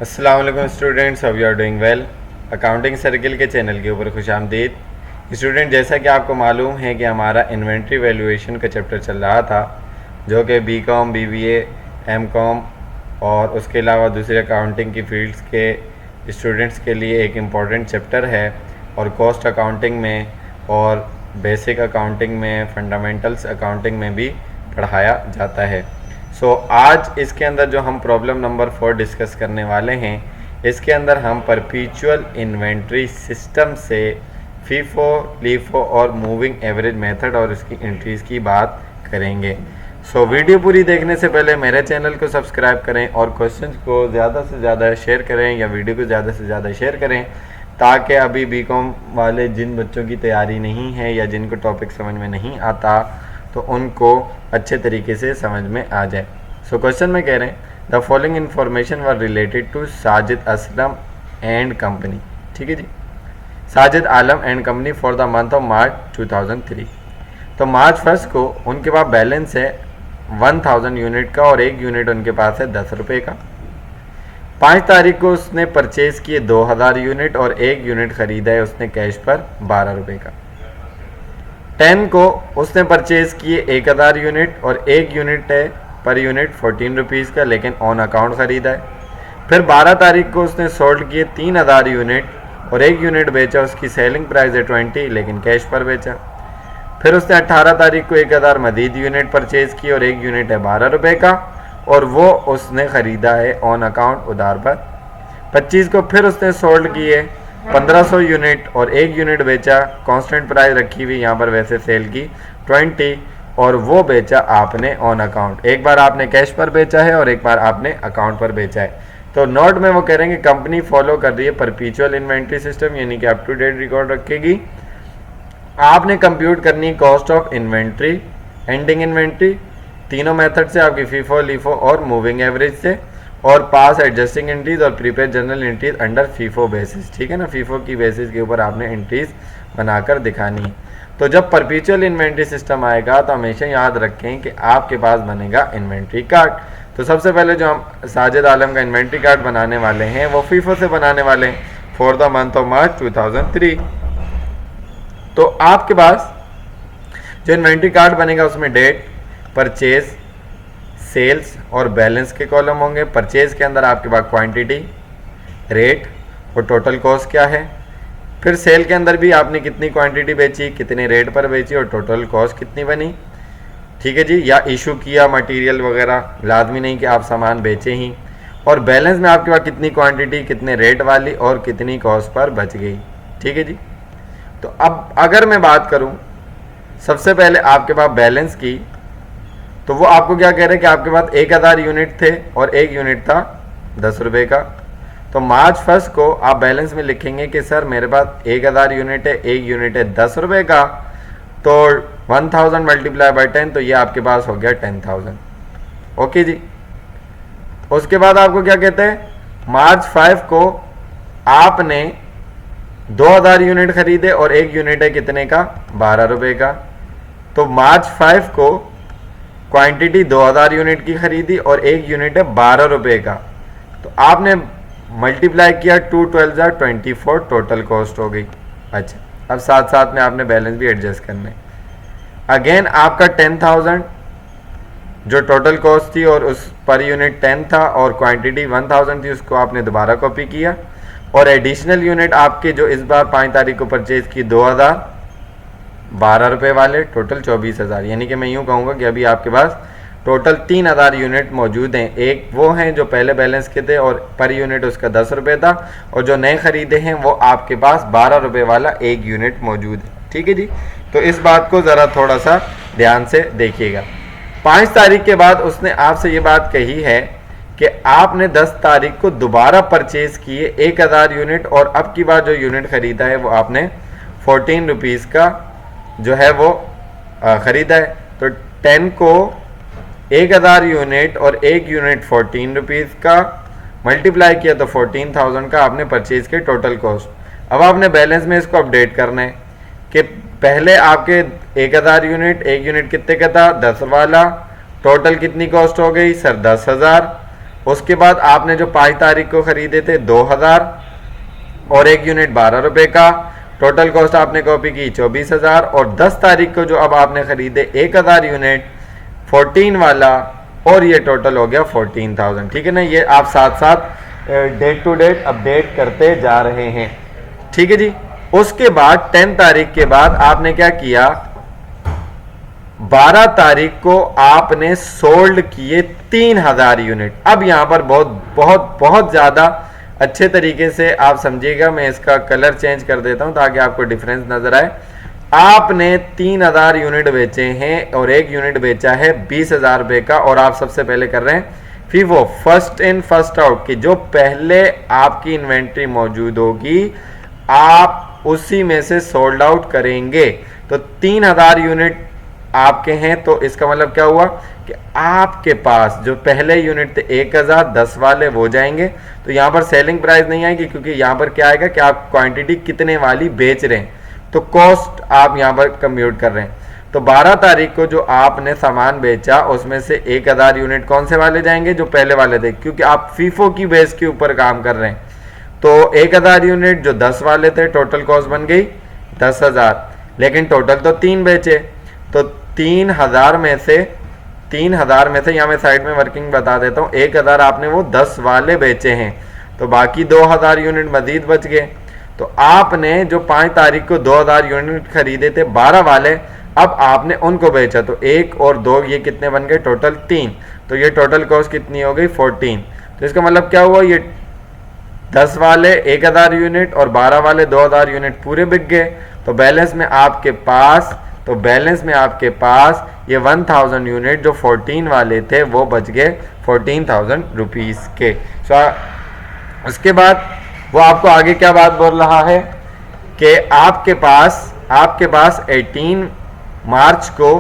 अस्सलाम वालेकुम students, how you are doing well. Accounting circle के चैनल के ऊपर खुश आमदीद। स्टूडेंट, जैसा कि आपको मालूम है कि हमारा इन्वेंट्री वैल्यूएशन का चैप्टर चल रहा था, जो कि बीकॉम, बीबीए, एमकॉम और उसके अलावा दूसरे अकाउंटिंग की फील्ड्स के स्टूडेंट्स के लिए एक इम्पॉर्टेंट चैप्टर है और कॉस्ट अकाउंटिंग में और बेसिक अकाउंटिंग में, फंडामेंटल्स अकाउंटिंग में भी पढ़ाया जाता है। आज इसके अंदर जो हम प्रॉब्लम नंबर 4 डिस्कस करने वाले हैं, इसके अंदर हम परपीचुअल इन्वेंट्री सिस्टम से फीफो, लीफो और मूविंग एवरेज मेथड और इसकी एंट्रीज की बात करेंगे। वीडियो पूरी देखने से पहले मेरे चैनल को सब्सक्राइब करें और क्वेश्चंस को ज़्यादा से ज़्यादा शेयर करें या वीडियो को ज़्यादा से ज़्यादा शेयर करें, ताकि अभी बीकॉम वाले जिन बच्चों की तैयारी नहीं है या जिनको टॉपिक समझ में नहीं आता तो उनको अच्छे तरीके से समझ में आ जाए। क्वेश्चन में कह रहे हैं the following information were related to Sajid Aslam and company. ठीक है जी, Sajid Alam and company for the month of March 2003। तो मार्च 1 को उनके पास बैलेंस है 1000 यूनिट का और एक यूनिट उनके पास है 10 रुपये का। 5 तारीख को उसने परचेज किए 2000 यूनिट और एक यूनिट खरीदा है उसने कैश पर 12 रुपये का। 10 को उसने परचेज किए 1000 यूनिट और एक यूनिट है पर यूनिट 14 रुपीज़ का, लेकिन ऑन अकाउंट ख़रीदा है। फिर 12 तारीख को उसने सोल्ड किए 3000 यूनिट और एक यूनिट बेचा, उसकी सेलिंग प्राइस है 20 लेकिन कैश पर बेचा। फिर उसने 18 तारीख को 1000 मजीद यूनिट परचेज की और एक यूनिट है 12 रुपये का और वो उसने ख़रीदा है ऑन अकाउंट उधार पर। 25 को फिर उसने सोल्ड किए 1500 यूनिट और एक यूनिट बेचा, कांस्टेंट प्राइस रखी हुई यहाँ पर वैसे सेल की 20 और वो बेचा आपने ऑन अकाउंट। एक बार आपने कैश पर बेचा है और एक बार आपने अकाउंट पर बेचा है। तो नोट में वो कह रहे हैं कि कंपनी फॉलो कर रही है परपीचुअल इन्वेंट्री सिस्टम, यानी कि अप टू डेट रिकॉर्ड रखेगी। आपने कंप्यूट करनी cost of inventory, ending inventory, तीनों मेथड से, आपकी फीफो, लीफो और मूविंग एवरेज से, और पास एडजस्टिंग एंट्रीज और prepaid general entries under FIFO basis. ठीक है ना, फीफो की बेसिस के ऊपर आपने एंट्रीज बनाकर दिखानी है। तो जब परपीचुअल इन्वेंट्री सिस्टम आएगा तो हमेशा याद रखें कि आपके पास बनेगा इन्वेंट्री कार्ड। तो सबसे पहले जो हम साजिद आलम का इन्वेंट्री कार्ड बनाने वाले हैं वो फीफो से बनाने वाले हैं for the month of March 2003। तो आपके पास जो इन्वेंट्री कार्ड बनेगा उसमें डेट, परचेज, सेल्स और बैलेंस के कॉलम होंगे। परचेज के अंदर आपके पास क्वांटिटी, रेट और टोटल कॉस्ट क्या है। फिर सेल के अंदर भी आपने कितनी क्वांटिटी बेची, कितने रेट पर बेची और टोटल कॉस्ट कितनी बनी। ठीक है जी, या इशू किया मटेरियल वगैरह, लाजमी नहीं कि आप सामान बेचे ही। और बैलेंस में आपके पास कितनी क्वांटिटी, कितने रेट वाली और कितनी कॉस्ट पर बच गई। ठीक है जी, तो अब अगर मैं बात करूं सबसे पहले आपके पास बैलेंस की, तो वो आपको क्या कह रहे हैं कि आपके पास 1000 यूनिट थे और एक यूनिट था 10 रुपये का। तो मार्च 1 को आप बैलेंस में लिखेंगे कि सर मेरे पास 1000 यूनिट है, एक यूनिट है 10 रुपये का, तो 1000 मल्टीप्लाई बाई 10, तो ये आपके पास हो गया 10,000। ओके जी, उसके बाद आपको क्या कहते हैं, मार्च 5 को आपने 2000 यूनिट खरीदे और एक यूनिट है कितने का, 12 रुपये का। तो मार्च 5 को क्वांटिटी 2000 यूनिट की खरीदी और एक यूनिट है 12 रुपये का, तो आपने मल्टीप्लाई किया 2 12 24, टोटल कॉस्ट हो गई। अच्छा, अब साथ साथ में आपने बैलेंस भी एडजस्ट करना है। अगेन आपका 10,000 जो टोटल कॉस्ट थी और उस पर यूनिट 10 था और क्वांटिटी 1000 थी, उसको आपने दोबारा कॉपी किया और एडिशनल यूनिट आपके जो इस बार 5 तारीख को परचेज की 2000, 12 रुपये वाले, टोटल 24,000। यानी कि मैं यूँ कहूँगा कि अभी आपके पास टोटल 3000 यूनिट मौजूद हैं। एक वो हैं जो पहले बैलेंस के थे और पर यूनिट उसका 10 रुपये था, और जो नए खरीदे हैं वो आपके पास 12 रुपये वाला एक यूनिट मौजूद है। ठीक है जी, तो इस बात को ज़रा थोड़ा सा ध्यान से देखिएगा। 5 तारीख के बाद उसने आपसे ये बात कही है कि आपने 10 तारीख को दोबारा परचेज किए 1000 यूनिट और अब की बार जो यूनिट ख़रीदा है वो आपने 14 रुपीज़ का जो है वो ख़रीदा है। तो 10 को 1000 यूनिट और एक यूनिट 14 रुपीज़ का मल्टीप्लाई किया तो 14,000 का आपने परचेज के टोटल कॉस्ट। अब आपने बैलेंस में इसको अपडेट करना है कि पहले आपके 1000 यूनिट, एक यूनिट कितने का था, 10 वाला, टोटल कितनी कॉस्ट हो गई सर 10,000। उसके बाद आपने जो 5 तारीख को खरीदे थे 2000 और एक यूनिट 12 रुपए का, टोटल कॉस्ट आपने कॉपी की 24,000। और 10 तारीख को जो अब आपने खरीदे 1000 यूनिट 14 वाला, और ये टोटल हो गया 14,000। ठीक है ना, ये आप साथ साथ डेट टू डेट अपडेट करते जा रहे हैं। ठीक है जी। उसके बाद 10 तारीख के बाद आपने क्या किया, 12 तारीख को आपने सोल्ड किए 3000 यूनिट। अब यहां पर बहुत बहुत बहुत ज्यादा अच्छे तरीके से आप समझिएगा, मैं इसका कलर चेंज कर देता हूं ताकि आपको डिफरेंस नजर आए। आपने 3000 यूनिट बेचे हैं और एक यूनिट बेचा है 20,000 रुपए का, और आप सबसे पहले कर रहे हैं FIFO, first in first out, कि जो पहले आपकी इन्वेंट्री मौजूद होगी आप उसी में से सोल्ड आउट करेंगे। तो 3000 यूनिट आपके हैं, तो इसका मतलब क्या हुआ कि आपके पास जो पहले यूनिट थे 1000, 10 वाले वो जाएंगे। तो यहां पर सेलिंग प्राइस नहीं आएगी, क्योंकि यहां पर क्या आएगा कि आप क्वांटिटी कितने वाली बेच रहे हैं, तो कॉस्ट आप यहां पर कंप्यूट कर रहे हैं। तो 12 तारीख को जो आपने सामान बेचा उसमें से 1000 यूनिट कौन से वाले जाएंगे, जो पहले वाले थे, क्योंकि आप फीफो की बेस के ऊपर काम कर रहे हैं। तो 1000 यूनिट जो 10 वाले थे, टोटल कॉस्ट बन गई 10,000, लेकिन टोटल तो 3 बेचे। तो 3000 में से यहाँ मैं साइड में वर्किंग बता देता हूँ, 1000 आपने वो 10 वाले बेचे हैं, तो बाकी 2000 यूनिट मजीद बच गए। तो आपने जो 5 तारीख को 2000 यूनिट खरीदे थे 12 वाले, अब आपने उनको बेचा, तो 1 और 2 ये कितने बन गए, टोटल 3। तो ये टोटल कॉस्ट कितनी हो गई 14। तो इसका मतलब क्या हुआ, ये 10 वाले 1000 यूनिट और 12 वाले 2000 यूनिट पूरे बिक गए। तो बैलेंस में आपके पास ये 1000 यूनिट जो 14 वाले थे वो बच गए 14,000 रुपीज के। उसके बाद वो आपको आगे क्या बात बोल रहा है कि आपके पास 18 मार्च को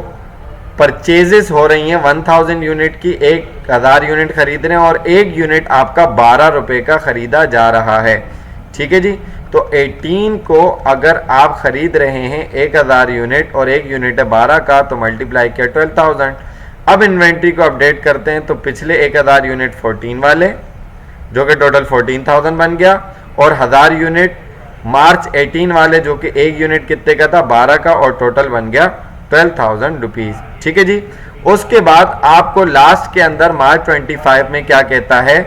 परचेजेस हो रही हैं 1000 यूनिट की, 1000 यूनिट खरीद रहे हैं और एक यूनिट आपका 12 रुपए का खरीदा जा रहा है। ठीक है जी। तो 18 को अगर आप खरीद रहे हैं 1000 यूनिट और एक यूनिट है 12 का, तो मल्टीप्लाई किया 12,000। अब इन्वेंट्री को अपडेट करते हैं, तो पिछले 1000 यूनिट 14 वाले जो कि टोटल 14,000 बन गया, और 1000 यूनिट मार्च 18 वाले जो कि एक यूनिट कितने का था 12 का, और टोटल बन गया 12,000 रुपीज। ठीक है जी। उसके बाद आपको लास्ट के अंदर मार्च 25 में क्या कहता है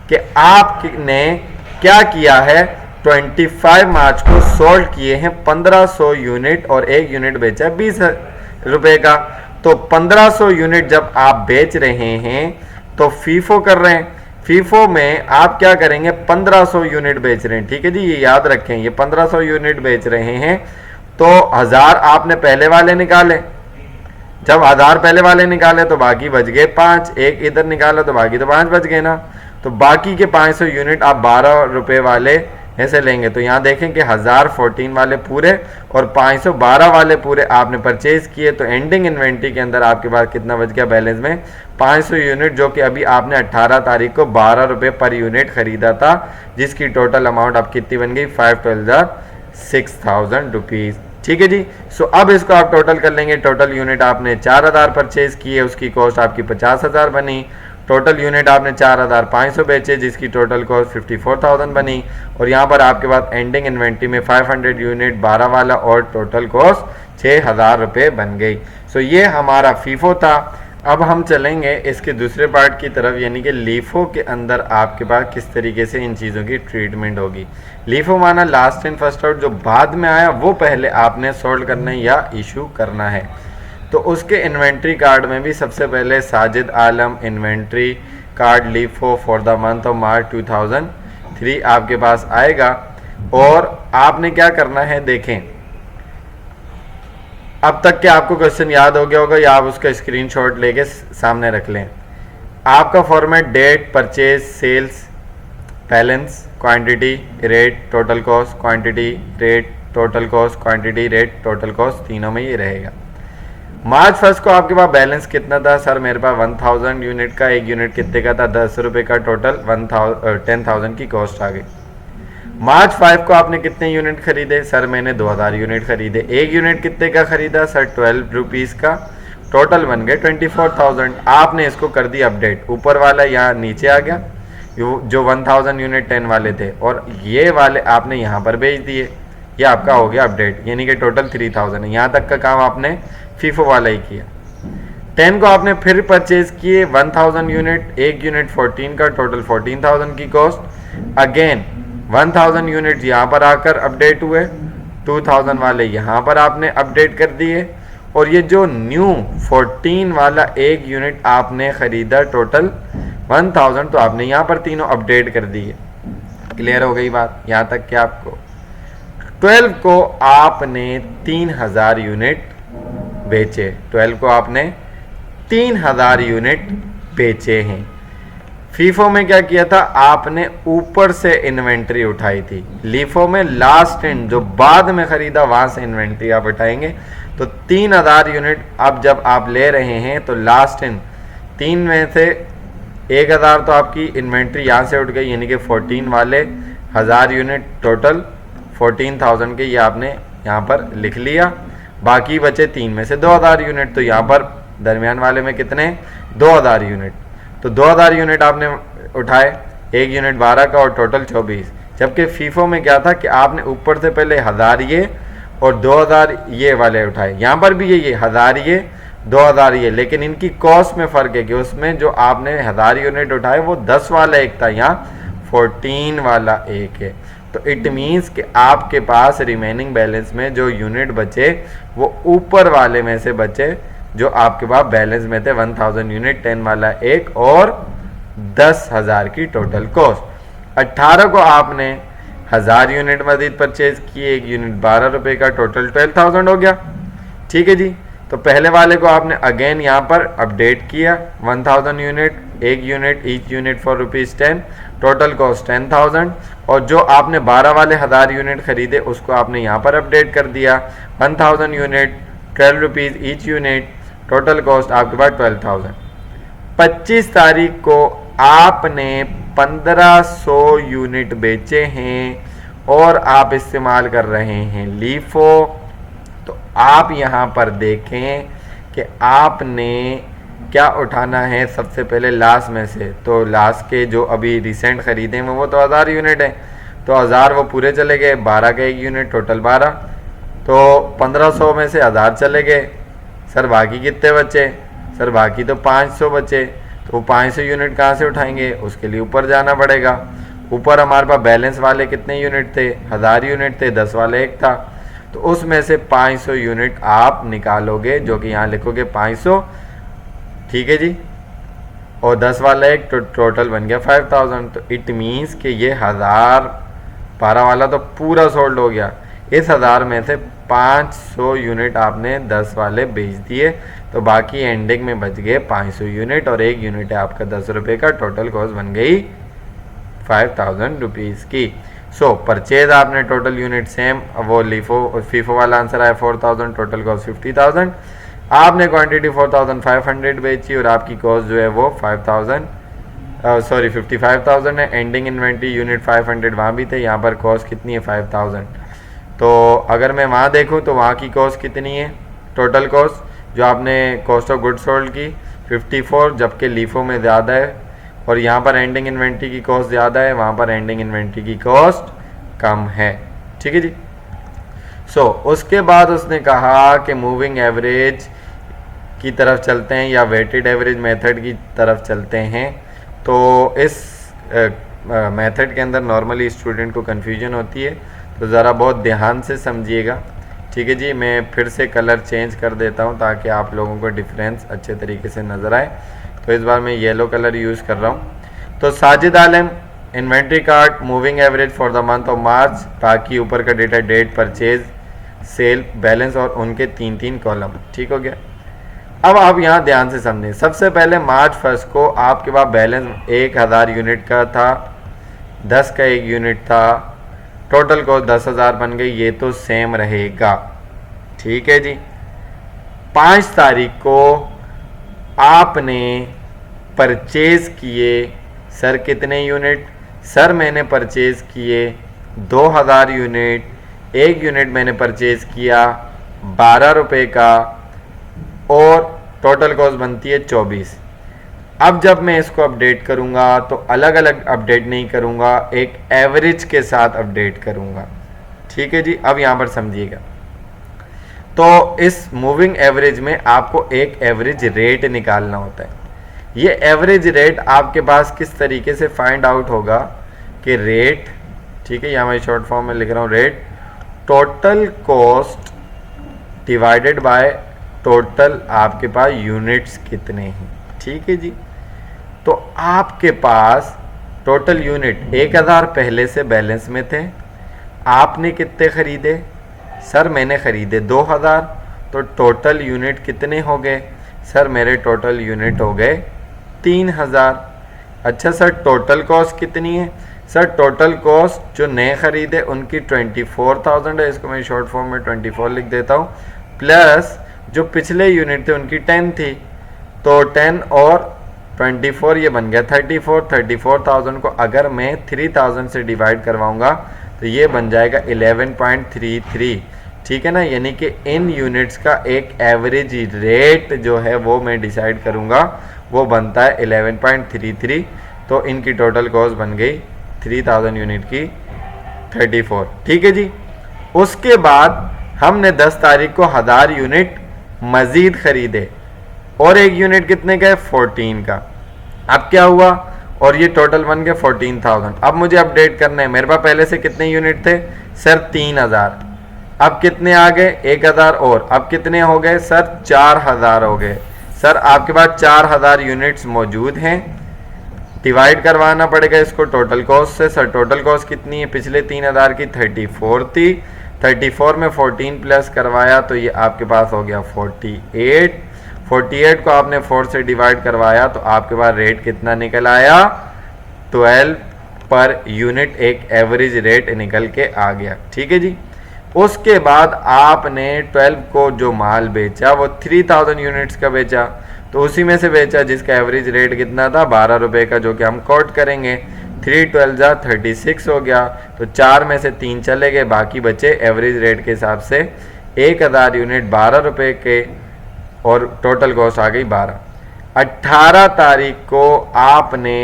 कि आपने क्या किया है, 25 मार्च को सोल्ड किए हैं 1500 यूनिट और एक यूनिट बेचा है 20 रुपए का। तो 1500 यूनिट जब आप बेच रहे हैं तो फीफो कर रहे हैं, फीफो में आप क्या करेंगे 1500 यूनिट बेच रहे हैं। ठीक है जी, ये याद रखें, ये 1500 यूनिट बेच रहे हैं। तो 1000 आपने पहले वाले निकाले, जब 1000 पहले वाले निकाले तो बाकी बच गए 5, एक इधर निकाला तो बाकी तो 5 बच गए ना। तो बाकी के 500 यूनिट आप 12 रुपए वाले ऐसे लेंगे। तो यहाँ देखें कि 1000 14 वाले पूरे और 512 वाले पूरे आपने परचेज किए। तो एंडिंग इन्वेंट्री के अंदर आपके पास कितना बच गया बैलेंस में 500 यूनिट, जो कि अभी आपने 18 तारीख को 12 रुपए पर यूनिट खरीदा था, जिसकी टोटल अमाउंट आप कितनी बन गई 5,12,6,000 रुपीज़। ठीक है जी। सो अब इसको आप टोटल कर लेंगे। टोटल यूनिट आपने 4000 परचेज किए, उसकी कॉस्ट आपकी 50,000 बनी। टोटल यूनिट आपने 4500 बेचे, जिसकी टोटल कॉस्ट 54,000 बनी। और यहाँ पर आपके पास एंडिंग इन्वेंट्री में 500 यूनिट 12 वाला और टोटल कॉस्ट 6,000 रुपये बन गई। सो ये हमारा फीफो था। अब हम चलेंगे इसके दूसरे पार्ट की तरफ, यानी कि लीफो के अंदर आपके पास किस तरीके से इन चीज़ों की ट्रीटमेंट होगी। लीफो माना लास्ट इन फर्स्ट आउट, जो बाद में आया वो पहले आपने सोल्ड करना है या इशू करना है। तो उसके इन्वेंट्री कार्ड में भी सबसे पहले साजिद आलम इन्वेंट्री कार्ड लीफो for the month of March 2003 आपके पास आएगा। और आपने क्या करना है, देखें अब तक के आपको क्वेश्चन याद हो गया होगा या आप उसका स्क्रीनशॉट लेके सामने रख लें। आपका format date, purchase, sales, balance, quantity, rate, total cost, quantity, rate, total cost, quantity, rate, total cost, तीनों में ये रहेगा। मार्च 1 को आपके पास बैलेंस कितना था, सर मेरे पास 1000 यूनिट का, एक यूनिट कितने का था 10 रुपये का, टोटल 10,000 की कॉस्ट आ गई। मार्च 5 को आपने कितने यूनिट खरीदे, सर मैंने 2000 यूनिट खरीदे। एक यूनिट कितने का खरीदा, सर 12 रुपीज़ का, टोटल बन गए 24,000। आपने इसको कर दिया अपडेट, ऊपर वाला यहाँ नीचे आ गया जो 1000 यूनिट 10 वाले थे, और ये वाले आपने यहाँ पर भेज दिए, ये आपका हो गया अपडेट, यानी कि टोटल 3000 है। यहाँ तक का काम आपने फीफो वाला ही किया। 10 को आपने फिर परचेज किए 1000 यूनिट, एक यूनिट 14 का, टोटल 14,000 की कॉस्ट। अगेन 1000 यूनिट यहाँ पर आकर अपडेट हुए, 2000 वाले यहाँ पर आपने अपडेट कर दिए, और ये जो न्यू 14 वाला एक यूनिट आपने खरीदा टोटल 1000, तो आपने यहाँ पर तीनों अपडेट कर दिए। क्लियर हो गई बात यहाँ तक कि आपको 12 को आपने 3000 यूनिट बेचे, 12 को आपने 3000 यूनिट बेचे हैं। फीफो में क्या किया था, आपने ऊपर से इन्वेंट्री उठाई थी। लीफो में लास्ट एंड जो बाद में खरीदा वहां से इन्वेंट्री आप उठाएंगे। तो 3000 यूनिट अब जब आप ले रहे हैं तो लास्ट एंड 3 में से 1000 तो आपकी इन्वेंट्री यहाँ से उठ गई, यानी कि 14 वाले 1000 यूनिट टोटल 14,000 के ये आपने यहाँ पर लिख लिया। बाकी बचे 3 में से 2000 यूनिट, तो यहाँ पर दरमियान वाले में कितने 2000 यूनिट, तो 2000 यूनिट आपने उठाए, एक यूनिट 12 का और टोटल 24। जबकि फीफो में क्या था कि आपने ऊपर से पहले 1000 ये और 2000 ये वाले उठाए। यहाँ पर भी ये 1000 ये 2000 ये, लेकिन इनकी कॉस्ट में फ़र्क है कि उसमें जो आपने 1000 यूनिट उठाए वो 10 वाला एक था, यहाँ 14 वाला एक है। तो इट मीन्स कि आपके पास रिमेनिंग बैलेंस में जो यूनिट बचे वो ऊपर वाले में से बचे जो आपके पास बैलेंस में थे 1000 यूनिट 10 वाला एक और 10,000 की टोटल कॉस्ट। 18 को आपने 1000 यूनिट मजीद परचेज किए, एक यूनिट 12 रुपये का, टोटल 12,000 हो गया। ठीक है जी, तो पहले वाले को आपने अगेन यहाँ पर अपडेट किया 1000 यूनिट, एक unit each unit for ₹10, total cost 10,000, और जो आपने 12 वाले 1000 यूनिट खरीदे उसको आपने यहाँ पर अपडेट कर दिया 1000 unit 12 rupees each unit, total cost आपके पास 12,000। 25 तारीख को आपने 1500 यूनिट बेचे हैं और आप इस्तेमाल कर रहे हैं लीफो। तो आप यहाँ पर देखें कि आपने क्या उठाना है सबसे पहले लास्ट में से। तो लास्ट के जो अभी रिसेंट खरीदे हैं वो तो 1000 यूनिट है, तो 1000 वो पूरे चले गए, 12 का एक यूनिट टोटल 12, तो 1500 में से 1000 चले गए। सर बाकी कितने बचे, सर बाकी तो 500 बचे, तो वो 500 यूनिट कहाँ से उठाएंगे, उसके लिए ऊपर जाना पड़ेगा। ऊपर हमारे पास बैलेंस वाले कितने यूनिट थे, 1000 यूनिट थे, 10 वाले एक था, तो उसमें से 500 यूनिट आप निकालोगे, जो कि यहाँ लिखोगे 500, ठीक है जी, और 10 वाला एक टोटल बन गया 5000। तो इट मीन्स कि ये 1012 वाला तो पूरा सोल्ड हो गया। इस 1000 में से 500 यूनिट आपने 10 वाले बेच दिए, तो बाकी एंडिंग में बच गए 500 यूनिट, और एक यूनिट है आपका 10 रुपये का, टोटल कॉस्ट बन गई 5000 रुपीज़ की। सो परचेज आपने टोटल यूनिट सेम, वो फीफो वाला आंसर आया 4000, टोटल कॉस्ट 50,000। आपने क्वांटिटी 4500 बेची और आपकी कॉस्ट जो है वो 55,000 है। एंडिंग इन्वेंट्री यूनिट 500 वहाँ भी थे, यहाँ पर कॉस्ट कितनी है 5000। तो अगर मैं वहाँ देखूँ तो वहाँ की कॉस्ट कितनी है, टोटल कॉस्ट जो आपने कॉस्ट ऑफ गुड सोल्ड की 54, जबकि लीफो में ज़्यादा है, और यहाँ पर एंडिंग इन्वेंट्री की कॉस्ट ज़्यादा है, वहाँ पर एंडिंग इन्वेंट्री की कॉस्ट कम है। ठीक है जी। सो उसके बाद उसने कहा कि मूविंग एवरेज की तरफ चलते हैं या वेटेड एवरेज मेथड की तरफ चलते हैं। तो इस मेथड के अंदर नॉर्मली स्टूडेंट को कन्फ्यूजन होती है, तो ज़रा बहुत ध्यान से समझिएगा। ठीक है जी, मैं फिर से कलर चेंज कर देता हूँ ताकि आप लोगों को डिफरेंस अच्छे तरीके से नज़र आए। तो इस बार मैं येलो कलर यूज़ कर रहा हूँ। तो Sajid Alam inventory card moving average for the month of March, बाकी ऊपर का data date purchase sale balance और उनके 3-3 कॉलम। ठीक हो गया। अब आप यहाँ ध्यान से समझें। सबसे पहले मार्च 1 को आपके पास बैलेंस 1000 यूनिट का था, 10 का एक यूनिट था, टोटल कॉस्ट 10,000 बन गई, ये तो सेम रहेगा। ठीक है जी। 5 तारीख को आपने परचेज किए, सर कितने यूनिट, सर मैंने परचेज किए 2000 यूनिट, एक यूनिट मैंने परचेज किया 12 रुपये का, और टोटल कॉस्ट बनती है 24। अब जब मैं इसको अपडेट करूंगा तो अलग अलग अपडेट नहीं करूंगा, एक एवरेज के साथ अपडेट करूंगा। ठीक है जी, अब यहां पर समझिएगा। तो इस मूविंग एवरेज में आपको एक एवरेज रेट निकालना होता है। ये एवरेज रेट आपके पास किस तरीके से फाइंड आउट होगा कि रेट, ठीक है, यहाँ मैं शॉर्ट फॉर्म में लिख रहा हूँ, rate total cost divided by total आपके पास यूनिट्स कितने हैं। ठीक है जी, तो आपके पास टोटल यूनिट 1000 पहले से बैलेंस में थे। आपने कितने खरीदे? सर मैंने खरीदे 2000। तो टोटल यूनिट कितने हो गए? सर मेरे टोटल यूनिट हो गए 3000। अच्छा सर टोटल कॉस्ट कितनी है? सर टोटल कॉस्ट जो नए खरीदे उनकी 24,000 है, इसको मैं शॉर्ट फॉर्म में 24 लिख देता हूँ, प्लस जो पिछले यूनिट थे उनकी 10 थी, तो 10 और 24 ये बन गया 34। 34,000 को अगर मैं 3000 से डिवाइड करवाऊंगा तो ये बन जाएगा 11.33। ठीक है ना, यानी कि इन यूनिट्स का एक एवरेज रेट जो है वो मैं डिसाइड करूंगा, वो बनता है 11.33। तो इनकी टोटल कॉस्ट बन गई 3000 यूनिट की 34। ठीक है जी, उसके बाद हमने 10 तारीख को 1000 यूनिट मजीद खरीदे और एक यूनिट कितने का है? 14 का। अब क्या हुआ? और ये टोटल बन गया 14,000। अब मुझे अपडेट करना है, मेरे पास पहले से कितने यूनिट थे? सर 3000। अब कितने आ गए? 1000 और। अब कितने हो गए? सर 4000 हो गए। सर आपके पास 4000 यूनिट्स मौजूद हैं, डिवाइड करवाना पड़ेगा इसको टोटल कॉस्ट से। सर टोटल कॉस्ट कितनी है? पिछले 3000 की 34 थी, 34 में 14 प्लस करवाया तो ये आपके पास हो गया 48। 48 को आपने 4 से डिवाइड करवाया तो आपके पास रेट कितना निकल आया? 12 पर यूनिट एक एवरेज रेट निकल के आ गया। ठीक है जी, उसके बाद आपने 12 को जो माल बेचा वो 3000 यूनिट्स का बेचा, तो उसी में से बेचा जिसका एवरेज रेट कितना था? 12 रुपये का, जो कि हम कोट करेंगे। 312 36 हो गया, तो 4 में से 3 चले गए, बाकी बचे एवरेज रेट के हिसाब से 1000 यूनिट 12 रुपये के, और टोटल कॉस्ट आ गई 12। 18 तारीख को आपने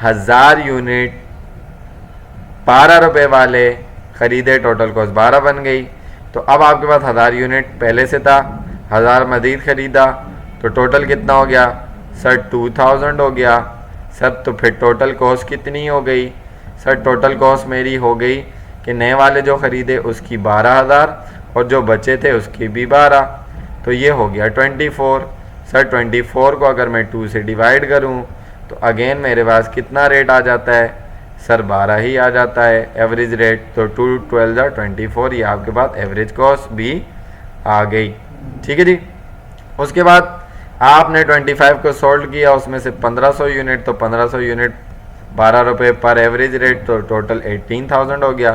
1000 यूनिट 12 रुपये वाले खरीदे, टोटल कॉस्ट 12 बन गई। तो अब आपके पास 1000 यूनिट पहले से था, 1000 मजीद खरीदा, तो टोटल कितना हो गया? सर 2000 हो गया। सर तो फिर टोटल कॉस्ट कितनी हो गई? सर टोटल कॉस्ट मेरी हो गई कि नए वाले जो ख़रीदे उसकी 12000 और जो बचे थे उसकी भी 12, तो ये हो गया 24। सर 24 को अगर मैं 2 से डिवाइड करूं तो अगेन मेरे पास कितना रेट आ जाता है? सर 12 ही आ जाता है एवरेज रेट। तो 2 12 24, ये आपके पास एवरेज कॉस्ट भी आ गई। ठीक है जी, उसके बाद आपने 25 को सोल्ड किया, उसमें से 1500 यूनिट, तो 1500 यूनिट 12 रुपये पर एवरेज रेट, तो टोटल 18,000 हो गया।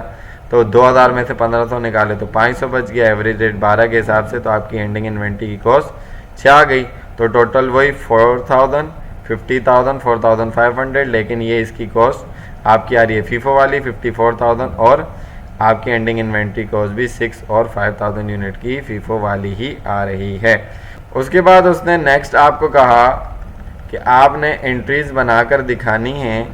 तो 2000 में से 1500 निकाले तो 500 बच गया, एवरेज रेट 12 के हिसाब से, तो आपकी एंडिंग इन्वेंट्री की कॉस्ट 6 आ गई। तो टोटल वही 4000, 50,000, 4500, लेकिन ये इसकी कॉस्ट आपकी आ रही है फीफो वाली 54,000, और आपकी एंडिंग इन्वेंट्री कॉस्ट भी 6 और 5000 यूनिट की फीफो वाली ही आ रही है। उसके बाद उसने नेक्स्ट आपको कहा कि आपने एंट्रीज बनाकर दिखानी है।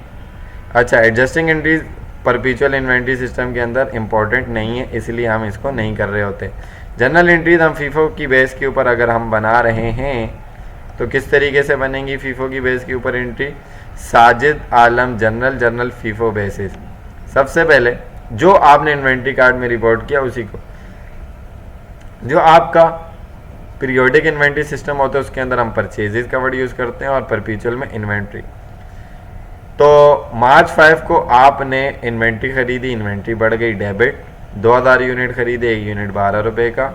अच्छा, adjusting entries perpetual inventory system के अंदर इंपॉर्टेंट नहीं है, इसलिए हम इसको नहीं कर रहे होते। जनरल एंट्रीज हम फीफो की बेस के ऊपर अगर हम बना रहे हैं तो किस तरीके से बनेंगी फीफो की बेस के ऊपर एंट्री? साजिद आलम जर्नल फीफो बेसिस। सबसे पहले जो आपने इन्वेंट्री कार्ड में रिपोर्ट किया उसी को, जो आपका पीरियोडिक इन्वेंट्री सिस्टम होता है उसके अंदर हम परचेजेस का वर्ड यूज़ करते हैं और परपेचुअल में इन्वेंट्री। तो मार्च 5 को आपने इन्वेंट्री खरीदी, इन्वेंट्री बढ़ गई डेबिट, 2000 यूनिट खरीदे, एक यूनिट 12 रुपये का,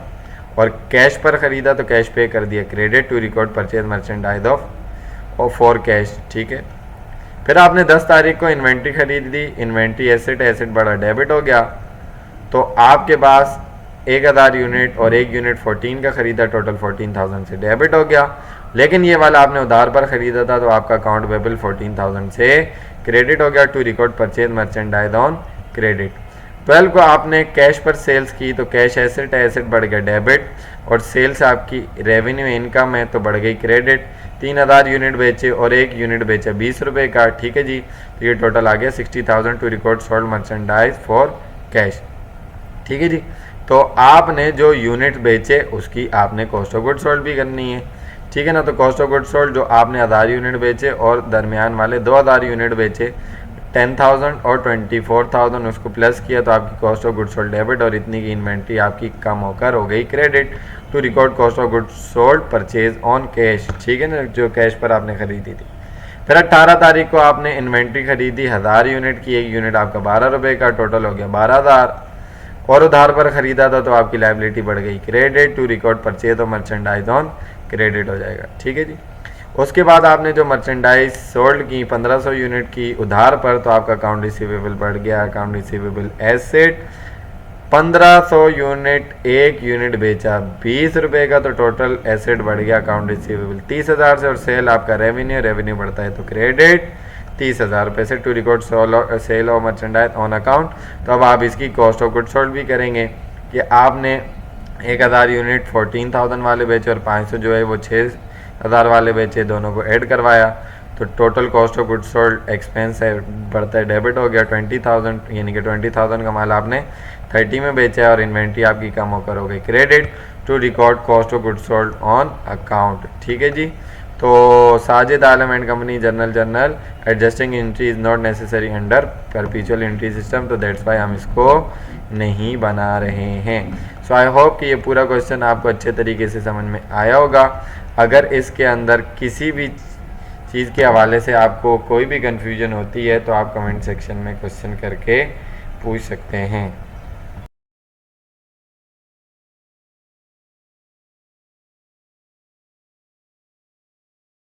और कैश पर ख़रीदा तो कैश पे कर दिया credit to record purchase merchandise of और फॉर कैश। ठीक है, फिर आपने 10 तारीख को इन्वेंट्री खरीद दी, इन्वेंट्री एसेट बढ़ा डेबिट हो गया, तो आपके पास 1000 यूनिट और एक यूनिट 14 का खरीदा, टोटल 14,000 से डेबिट हो गया। लेकिन ये वाला आपने उधार पर खरीदा था, तो आपका अकाउंट पेबल 14,000 से क्रेडिट हो गया to record purchase merchandise on credit. 12 को आपने कैश पर सेल्स की, तो कैश एसेट बढ़ गया डेबिट, और सेल्स आपकी रेवेन्यू इनकम है तो बढ़ गई क्रेडिट। 3000 यूनिट बेचे और 1 यूनिट बेचा 20 रुपये का, ठीक है जी। तो ये टोटल आ गया 60,000 to record sold merchandise for cash, ठीक है जी। तो आपने जो यूनिट बेचे उसकी आपने कॉस्ट ऑफ गुड सोल्ड भी करनी है, ठीक है ना। तो कॉस्ट ऑफ गुड सोल्ड जो आपने 1000 यूनिट बेचे और दरमियान वाले 2000 यूनिट बेचे 10,000 और 24,000 उसको प्लस किया तो आपकी cost of good sold debit और इतनी की इन्वेंट्री आपकी कम होकर हो गई credit to record cost of good sold purchase on cash, ठीक है ना, जो कैश पर आपने खरीदी थी। फिर 18 तारीख को आपने इन्वेंट्री खरीदी 1000 यूनिट की, 1 यूनिट आपका 12 रुपये का, टोटल हो गया 12,000 और उधार पर ख़रीदा था तो आपकी लायबिलिटी बढ़ गई credit to record purchase of merchandise on credit हो जाएगा, ठीक है जी। उसके बाद आपने जो मर्चेंडाइज सोल्ड की 1500 यूनिट की उधार पर तो आपका अकाउंट रिसीवेबल बढ़ गया, account receivable asset 1500 unit, 1 unit बेचा 20 रुपये का तो टोटल एसेट बढ़ गया अकाउंट रिसीवेबल 30,000 से और सेल आपका रेवेन्यू बढ़ता है तो क्रेडिट 30,000 रुपये से to record sale of merchandise on account. तो अब आप इसकी कॉस्ट ऑफ गुड सोल्ड भी करेंगे कि आपने 1000 यूनिट 14,000 वाले बेचे और 500 जो है वो 6,000 वाले बेचे, दोनों को ऐड करवाया तो total cost of good sold expense है बढ़ता है डेबिट हो गया 20,000, यानी कि 20,000 का माल आपने 30 में बेचा है और इन्वेंट्री आपकी कम होकर हो गई credit to record cost of good sold on account, ठीक है जी। तो Sajid Alam and company journal adjusting entry is not necessary under perpetual entry system, तो दैट्स वाई हम इसको नहीं बना रहे हैं। सो आई होप कि ये पूरा क्वेश्चन आपको अच्छे तरीके से समझ में आया होगा। अगर इसके अंदर किसी भी चीज़ के हवाले से आपको कोई भी कन्फ्यूजन होती है तो आप कमेंट सेक्शन में क्वेश्चन करके पूछ सकते हैं।